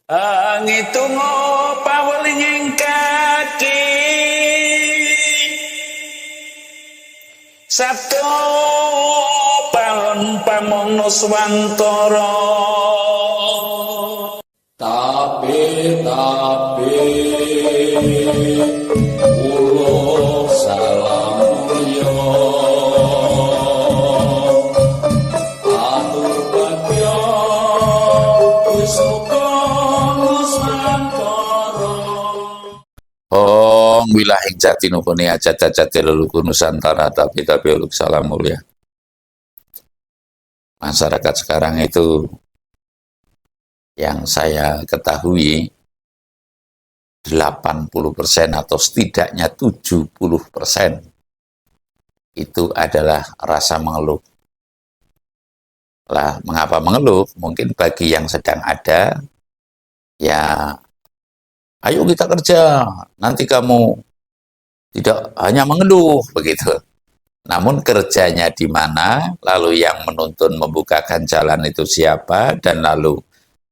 Ngitungo pawelinging kaki Sabdo palon pamono swantara tapi ulo salam yo atur bagyo Om wilahing jati nukuni ajat-ajati leluhur Nusantara tapi uluk salam mulia. Masyarakat sekarang itu yang saya ketahui 80% atau setidaknya 70% itu adalah rasa mengeluh. Lah, mengapa mengeluh? Mungkin bagi yang sedang ada, ya ayo kita kerja, nanti kamu tidak hanya mengeluh, begitu. Namun kerjanya di mana, lalu yang menuntun membukakan jalan itu siapa, dan lalu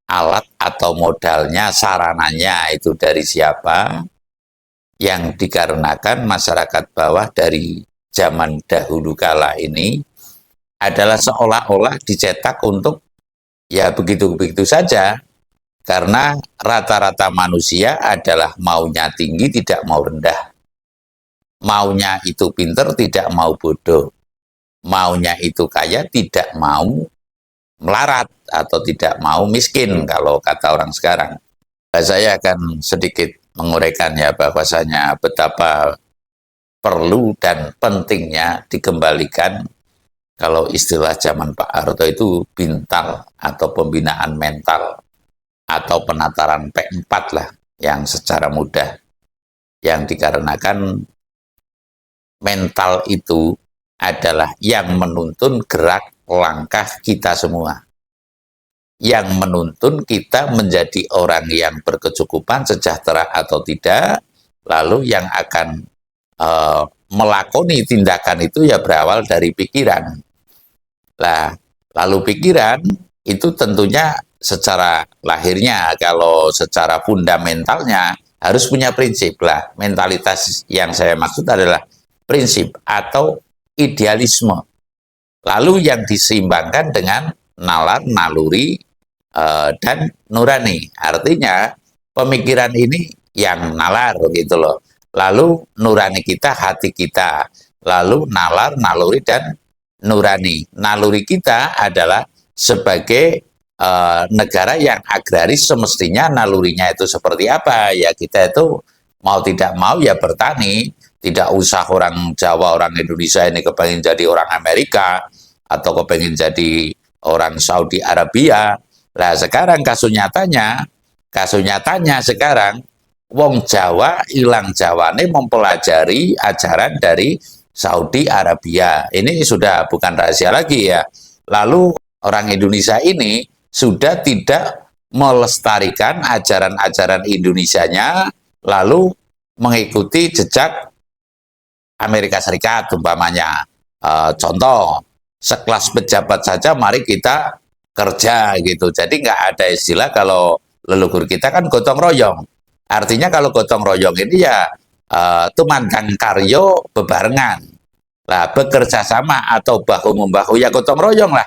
alat atau modalnya, sarananya itu dari siapa, yang dikarenakan masyarakat bawah dari zaman dahulu kala ini adalah seolah-olah dicetak untuk ya begitu-begitu saja, karena rata-rata manusia adalah maunya tinggi, tidak mau rendah. Maunya itu pinter, tidak mau bodoh. Maunya itu kaya, tidak mau melarat atau tidak mau miskin, kalau kata orang sekarang. Saya akan sedikit menguraikan ya bahwasanya betapa perlu dan pentingnya dikembalikan, kalau istilah zaman Pak Harto itu bintal atau pembinaan mental, atau penataran P4 lah, yang secara mudah, yang dikarenakan mental itu adalah yang menuntun gerak langkah kita semua, yang menuntun kita menjadi orang yang berkecukupan, sejahtera atau tidak, lalu yang akan melakoni tindakan itu ya berawal dari pikiran. Lah, lalu pikiran itu tentunya secara lahirnya, kalau secara fundamentalnya harus punya prinsip lah. Mentalitas yang saya maksud adalah prinsip atau idealisme. Lalu yang diseimbangkan dengan nalar, naluri, dan nurani. Artinya pemikiran ini yang nalar gitu loh. Lalu nurani kita, hati kita. Lalu nalar, naluri, dan nurani. Naluri kita adalah sebagai negara yang agraris, semestinya nalurinya itu seperti apa? Ya kita itu mau tidak mau ya bertani, tidak usah orang Jawa, orang Indonesia ini kepengen jadi orang Amerika atau kepengen jadi orang Saudi Arabia. Nah sekarang kasus nyatanya sekarang wong Jawa ilang Jawane mempelajari ajaran dari Saudi Arabia. Ini sudah bukan rahasia lagi ya. Lalu orang Indonesia ini sudah tidak melestarikan ajaran-ajaran Indonesianya, lalu mengikuti jejak Amerika Serikat umpamanya. Contoh, sekelas pejabat saja mari kita kerja gitu. Jadi nggak ada istilah, kalau leluhur kita kan gotong royong. Artinya kalau gotong royong ini ya tumandang karyo bebarengan. Lah bekerja sama atau bahu-membahu ya gotong royong lah.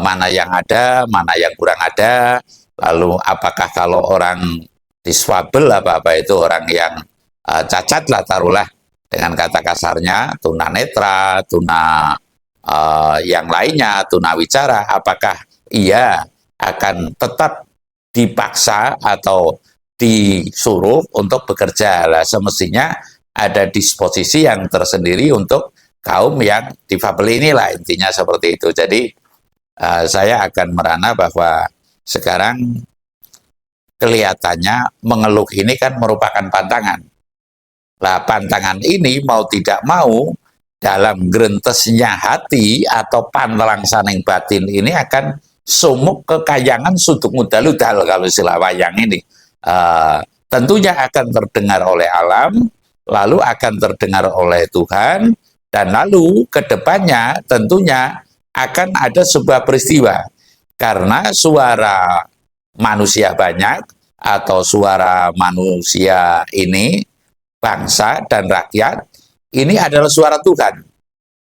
Mana yang ada, mana yang kurang ada, lalu apakah kalau orang disfabel apa-apa itu orang yang cacat lah taruhlah dengan kata kasarnya, tunanetra, yang lainnya, tunawicara, apakah ia akan tetap dipaksa atau disuruh untuk bekerja? Lah semestinya ada disposisi yang tersendiri untuk kaum yang difabel inilah, intinya seperti itu. Jadi saya akan merana bahwa sekarang kelihatannya mengeluh ini kan merupakan pantangan. Lah pantangan ini mau tidak mau dalam gerentesnya hati atau pantelang saning batin ini akan sumuk kekayangan suduk mudal-udal, kalau istilah wayang ini. Tentunya akan terdengar oleh alam, lalu akan terdengar oleh Tuhan, dan lalu ke depannya tentunya akan ada sebuah peristiwa, karena suara manusia banyak, atau suara manusia ini, bangsa dan rakyat, ini adalah suara Tuhan.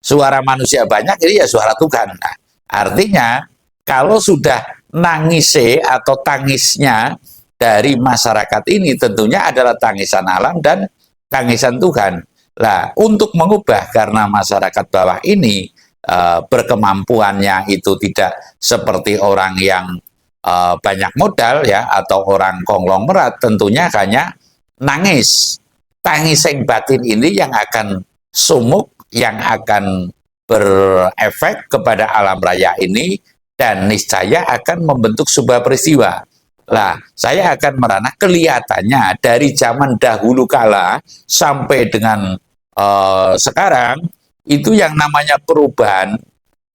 Suara manusia banyak, ini ya suara Tuhan. Nah, artinya, kalau sudah nangise atau tangisnya dari masyarakat ini, tentunya adalah tangisan alam dan tangisan Tuhan. Nah, untuk mengubah, karena masyarakat bawah ini berkemampuannya itu tidak seperti orang yang banyak modal ya, atau orang konglomerat, tentunya hanya nangis. Tangising batin ini yang akan sumuk, yang akan berefek kepada alam raya ini, dan niscaya akan membentuk sebuah peristiwa. Lah, saya akan merana kelihatannya dari zaman dahulu kala sampai dengan sekarang, itu yang namanya perubahan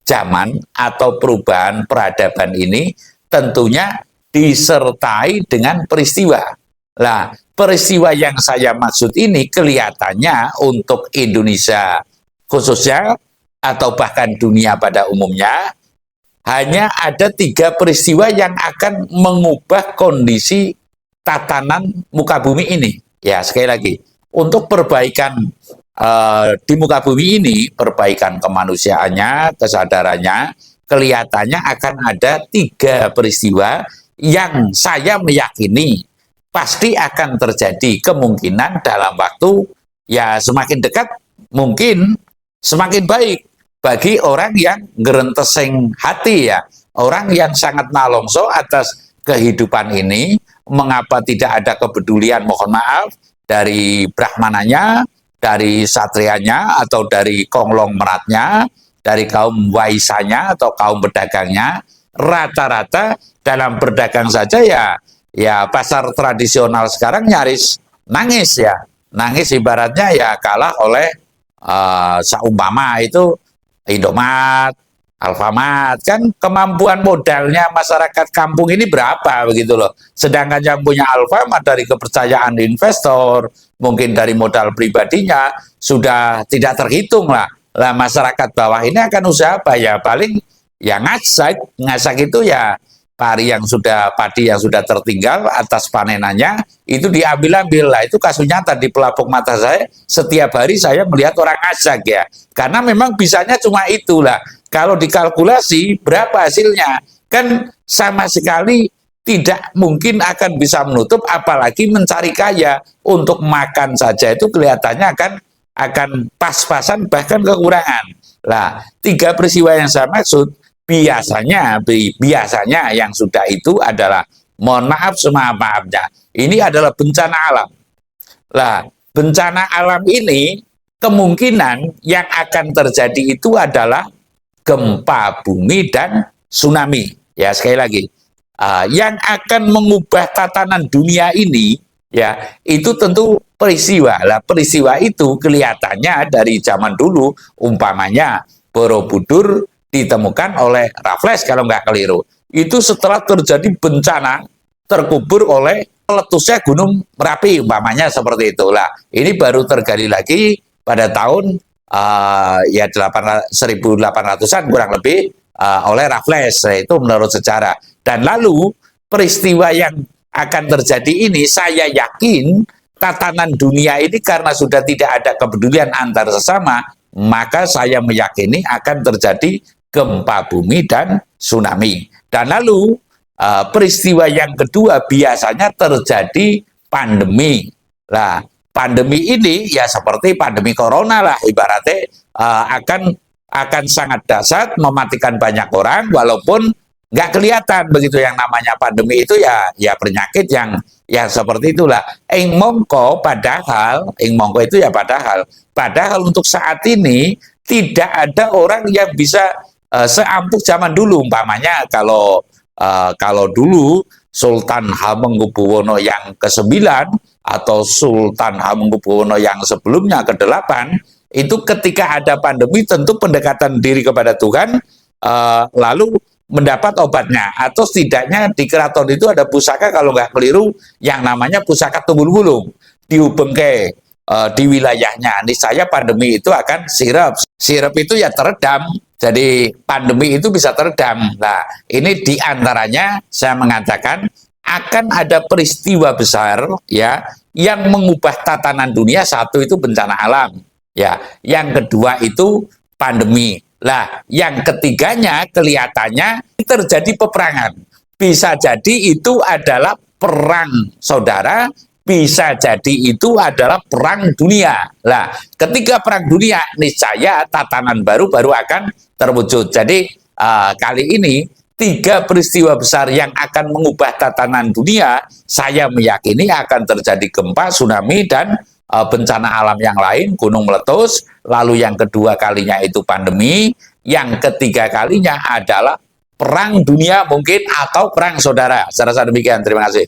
zaman atau perubahan peradaban ini tentunya disertai dengan peristiwa. Nah, peristiwa yang saya maksud ini kelihatannya untuk Indonesia khususnya atau bahkan dunia pada umumnya, hanya ada 3 peristiwa yang akan mengubah kondisi tatanan muka bumi ini. Ya, sekali lagi, untuk perbaikan di muka bumi ini, perbaikan kemanusiaannya, kesadarannya, kelihatannya akan ada 3 peristiwa yang saya meyakini pasti akan terjadi kemungkinan dalam waktu ya semakin dekat, mungkin semakin baik bagi orang yang ngerentesing hati ya, orang yang sangat nalongso atas kehidupan ini. Mengapa tidak ada kepedulian, mohon maaf, dari brahmananya, dari satrianya, atau dari konglomeratnya, dari kaum waisanya atau kaum pedagangnya. Rata-rata dalam berdagang saja ya pasar tradisional sekarang nyaris nangis ya, nangis ibaratnya ya kalah oleh seumpama itu Indomaret, Alfamart. Kan kemampuan modalnya masyarakat kampung ini berapa begitu loh. Sedangkan yang punya Alfamart dari kepercayaan investor, mungkin dari modal pribadinya, sudah tidak terhitung lah. Lah masyarakat bawah ini akan usaha apa ya? Paling ya ngasak itu ya padi yang sudah tertinggal atas panenannya itu diambil-ambil. Lah itu kasus nyata di pelapuk mata saya, setiap hari saya melihat orang ngasak ya, karena memang bisanya cuma itulah. Kalau dikalkulasi berapa hasilnya, kan sama sekali tidak mungkin akan bisa menutup, apalagi mencari kaya. Untuk makan saja itu kelihatannya akan pas-pasan, bahkan kekurangan. Lah 3 peristiwa yang saya maksud biasanya yang sudah itu adalah, mohon maaf semaaf-maafnya, ini adalah bencana alam. Lah bencana alam ini kemungkinan yang akan terjadi itu adalah gempa bumi dan tsunami. Ya sekali lagi, yang akan mengubah tatanan dunia ini ya itu tentu peristiwa. Lah peristiwa itu kelihatannya dari zaman dulu, umpamanya Borobudur ditemukan oleh Raffles kalau nggak keliru. Itu setelah terjadi bencana, terkubur oleh meletusnya Gunung Merapi, umpamanya seperti itulah. Ini baru tergali lagi pada tahun ya 1800-an kurang lebih oleh Raffles, itu menurut sejarah. Dan lalu peristiwa yang akan terjadi ini, saya yakin tatanan dunia ini karena sudah tidak ada kepedulian antar sesama, maka saya meyakini akan terjadi gempa bumi dan tsunami. Dan lalu peristiwa yang kedua biasanya terjadi pandemi. Nah, pandemi ini ya seperti pandemi corona lah ibaratnya, akan sangat dahsyat, mematikan banyak orang walaupun nggak kelihatan begitu. Yang namanya pandemi itu ya penyakit yang seperti itulah. Ing mongko itu ya padahal untuk saat ini tidak ada orang yang bisa seampuh zaman dulu. Umpamanya kalau dulu Sultan Hamengkubuwono yang ke-9 atau Sultan Hamengkubuwono yang sebelumnya ke-8, itu ketika ada pandemi tentu pendekatan diri kepada Tuhan, lalu mendapat obatnya, atau setidaknya di keraton itu ada pusaka kalau nggak keliru yang namanya pusaka tunggul-gulung, dihubungke di wilayahnya. Niscaya pandemi itu akan sirep itu ya teredam, jadi pandemi itu bisa teredam. Nah ini diantaranya saya mengatakan akan ada peristiwa besar ya yang mengubah tatanan dunia. Satu itu bencana alam, ya. Yang kedua itu pandemi. Lah, yang ketiganya kelihatannya terjadi peperangan. Bisa jadi itu adalah perang saudara, bisa jadi itu adalah perang dunia. Lah, ketika perang dunia, niscaya tatanan baru akan terwujud. Jadi kali ini 3 peristiwa besar yang akan mengubah tatanan dunia, saya meyakini akan terjadi gempa, tsunami, dan bencana alam yang lain, gunung meletus. Lalu yang kedua kalinya itu pandemi, yang ketiga kalinya adalah perang dunia mungkin, atau perang saudara. Saya rasa demikian, terima kasih.